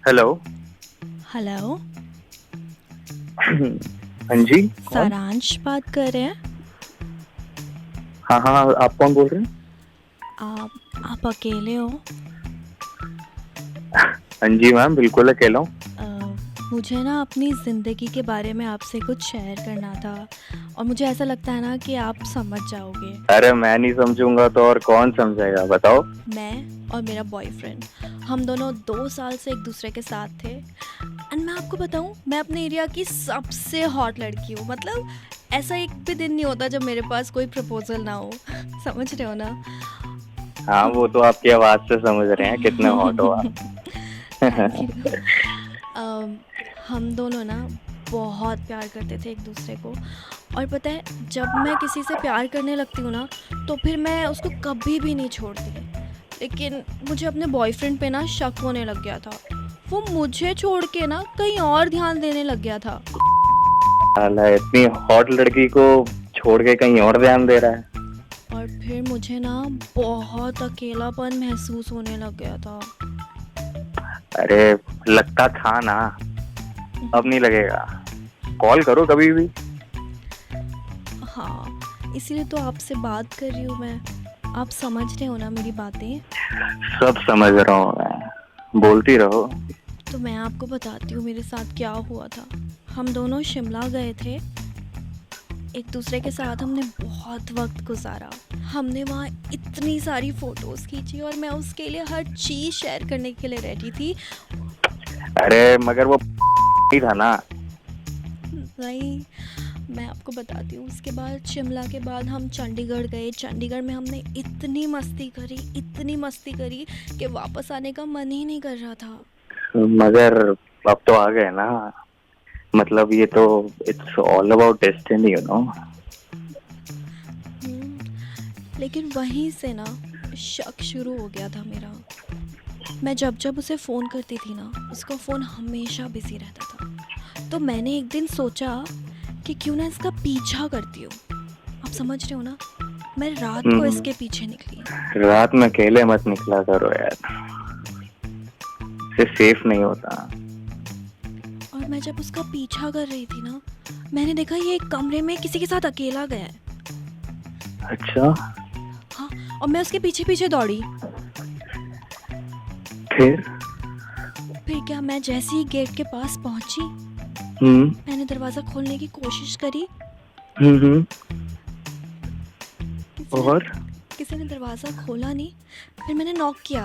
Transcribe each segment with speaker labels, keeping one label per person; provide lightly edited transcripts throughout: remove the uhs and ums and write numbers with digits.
Speaker 1: Hello.
Speaker 2: Hello.
Speaker 1: हाँ जी, कौन?
Speaker 2: सारांश बात कर रहे हैं?
Speaker 1: हाँ हाँ, आप कौन बोल रहे हैं?
Speaker 2: आप अकेले हो?
Speaker 1: हाँ जी मैम, बिल्कुल अकेला हूँ।
Speaker 2: मुझे ना अपनी ज़िंदगी के बारे में आपसे कुछ शेयर करना था और मुझे ऐसा लगता है ना कि आप समझ जाओगे।
Speaker 1: अरे मैं नहीं समझूंगा तो और कौन समझेगा, बताओ।
Speaker 2: मैं और मेरा बॉयफ्रेंड, हम दोनों 2 साल से एक दूसरे के साथ थे। एंड मैं आपको बताऊं, मैं अपने एरिया की सबसे हॉट लड़की हूँ। मतलब ऐसा एक भी दिन नहीं होता जब मेरे पास कोई प्रपोजल ना हो। समझ रहे हो ना?
Speaker 1: हाँ, वो तो आपकी आवाज से समझ रहे हैं कितने हॉट हो आप।
Speaker 2: Thank you. हम दोनों ना बहुत प्यार करते थे एक दूसरे को। और पता है, जब मैं किसी से प्यार करने लगती हूँ ना, तो फिर मैं उसको कभी भी नहीं छोड़ती। लेकिन मुझे अपने बॉयफ्रेंड पे ना शक होने लग गया था। वो मुझे छोड़ के ना कहीं और ध्यान देने लग गया था।
Speaker 1: साला इतनी हॉट लड़की को छोड़ के कहीं और ध्यान दे रहा है।
Speaker 2: और फिर मुझे ना बहुत अकेलापन महसूस होने लग गया था।
Speaker 1: अरे लगता था ना, अब नहीं लगेगा। कॉल करो कभी भी।
Speaker 2: हाँ, इसीलिए तो आपसे बात कर रही हूँ मैं। आप समझ रहे हो ना मेरी बातें?
Speaker 1: सब समझ रहा हूँ मैं, बोलती रहो।
Speaker 2: तो मैं आपको बताती हूँ मेरे साथ क्या हुआ था। हम दोनों शिमला गए थे। एक दूसरे के साथ हमने बहुत वक्त गुजारा। हमने वहाँ इतनी सारी फ़ोटोज़ खींची और मैं उसके लिए हर चीज़ शेयर करने के लिए रेडी थी।
Speaker 1: अरे मगर वो ही था ना।
Speaker 2: नहीं, मैं आपको बताती हूँ। उसके बाद शिमला के बाद हम चंडीगढ़ गए। चंडीगढ़ में हमने इतनी मस्ती करी कि वापस आने का मन ही नहीं कर रहा था।
Speaker 1: मगर अब तो आ गए ना, मतलब ये तो it's all about destiny, you know.
Speaker 2: लेकिन वहीं से ना शक शुरू हो गया था मेरा। मैं जब जब उसे फ़ोन करती थी ना, उसका फ़ोन हमेशा बिज़ी रहता था। तो मैंने एक दिन सोचा कि क्यों ना इसका पीछा करती हूँ। आप समझ रहे हो ना? मैं रात को इसके पीछे निकली।
Speaker 1: रात में अकेले मत निकला करो यार, इससे सेफ नहीं होता।
Speaker 2: और मैं जब उसका पीछा कर रही थी ना, मैंने देखा ये एक कमरे में किसी के साथ अकेला गया है।
Speaker 1: अच्छा,
Speaker 2: हाँ, और मैं उसके पीछे पीछे दौड़ी।
Speaker 1: फिर?
Speaker 2: फिर क्या, मैं जैसे ही गेट के पास पहुंची,
Speaker 1: हम्म
Speaker 2: मैंने दरवाज़ा खोलने की कोशिश करी।
Speaker 1: हम्म।
Speaker 2: किसी ने
Speaker 1: और?
Speaker 2: किसी ने दरवाज़ा खोला नहीं। फिर मैंने नॉक किया।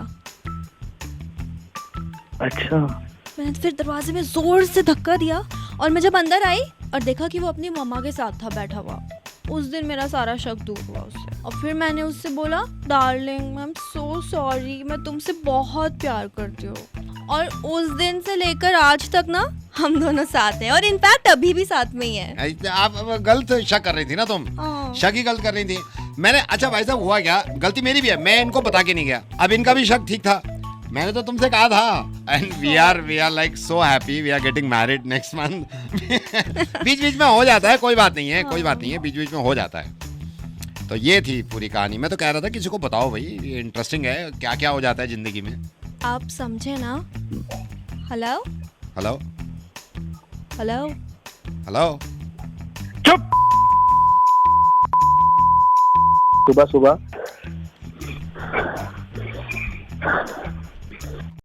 Speaker 1: अच्छा।
Speaker 2: मैंने फिर दरवाजे में ज़ोर से धक्का दिया और मैं जब अंदर आई और देखा कि वो अपनी मम्मा के साथ था बैठा हुआ। उस दिन मेरा सारा शक दूर हुआ उससे। और फिर मैंने उससे बोला, darling I am so sorry, मैं तुमसे बहुत प्यार करती हूँ। और उस दिन से लेकर आज तक ना हम दोनों साथ हैं और इनफैक्ट अभी भी साथ में ही हैं।
Speaker 3: आप गलत शक कर रही थी ना तुम।
Speaker 2: हाँ।
Speaker 3: शक ही गलत कर रही थी। मैंने अच्छा भाई साहब हुआ क्या, गलती मेरी भी है, मैं इनको बता के नहीं गया। अब इनका भी शक ठीक था, मैंने तो तुमसे कहा था। And we are like so happy, we are getting married next month. बीच बीच में हो जाता है, कोई बात नहीं है, कोई बात नहीं है, बीच बीच में हो जाता है। तो ये थी पूरी कहानी। मैं तो कह रहा था किसी को बताओ भाई, ये इंटरेस्टिंग है, क्या क्या हो जाता है जिंदगी में।
Speaker 2: आप समझे ना? Hello
Speaker 3: hello
Speaker 2: hello.
Speaker 3: हेलो।
Speaker 1: चुप। सुबह सुबह